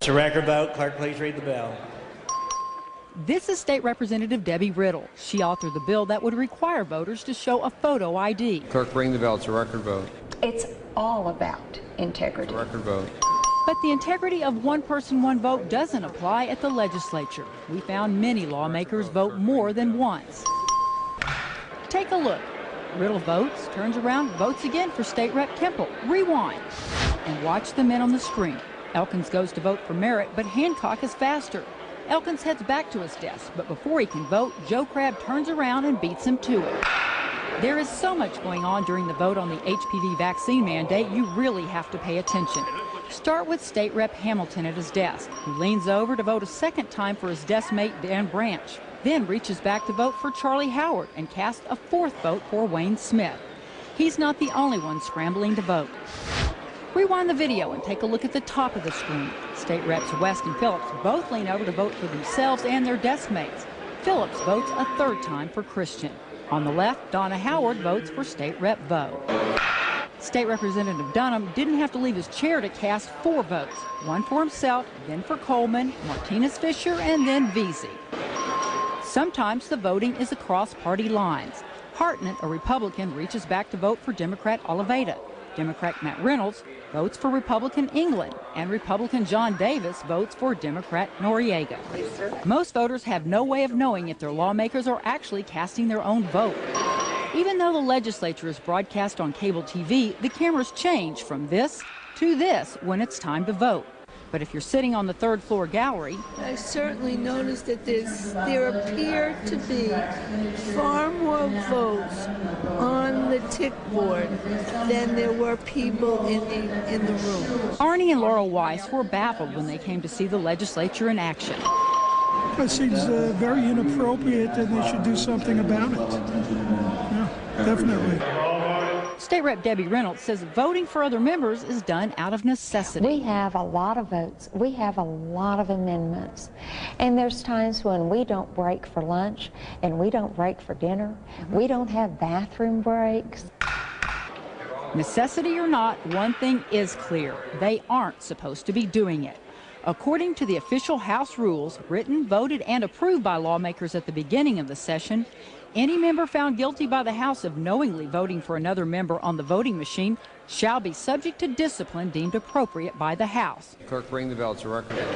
It's a record vote. Clerk, please read the bill. This is State Representative Debbie Riddle. She authored the bill that would require voters to show a photo ID. Clerk, ring the bell. It's a record vote. It's all about integrity. It's a record vote. But the integrity of one person, one vote doesn't apply at the legislature. We found many lawmakers vote more than once. Take a look. Riddle votes, turns around, votes again for State Rep Kemple. Rewind and watch the men on the screen. Elkins goes to vote for Merritt, but Hancock is faster. Elkins heads back to his desk, but before he can vote, Joe Crabb turns around and beats him to it. There is so much going on during the vote on the HPV vaccine mandate, you really have to pay attention. Start with State Rep Hamilton at his desk, who leans over to vote a second time for his desk mate Dan Branch, then reaches back to vote for Charlie Howard and casts a fourth vote for Wayne Smith. He's not the only one scrambling to vote. Rewind the video and take a look at the top of the screen. State Reps West and Phillips both lean over to vote for themselves and their desk mates. Phillips votes a third time for Christian. On the left, Donna Howard votes for State Rep Vo. State Representative Dunham didn't have to leave his chair to cast 4 votes, one for himself, then for Coleman, Martinez Fisher, and then Veazey. Sometimes the voting is across party lines. Hartnett, a Republican, reaches back to vote for Democrat Oliveira. Democrat Matt Reynolds votes for Republican England, and Republican John Davis votes for Democrat Noriega. Most voters have no way of knowing if their lawmakers are actually casting their own vote. Even though the legislature is broadcast on cable TV, the cameras change from this to this when it's time to vote. But if you're sitting on the third floor gallery, I certainly noticed that there appear to be far more votes on the tick board than there were people in the room. Arnie and Laurel Weiss were baffled when they came to see the legislature in action. It seems very inappropriate and they should do something about it. Yeah, definitely. State Rep Debbie Reynolds says voting for other members is done out of necessity. We have a lot of votes. We have a lot of amendments. And there's times when we don't break for lunch and we don't break for dinner. We don't have bathroom breaks. Necessity or not, one thing is clear. They aren't supposed to be doing it. According to the official House rules, written, voted, and approved by lawmakers at the beginning of the session, any member found guilty by the House of knowingly voting for another member on the voting machine shall be subject to discipline deemed appropriate by the House. Clerk, ring the bell. It's a record vote.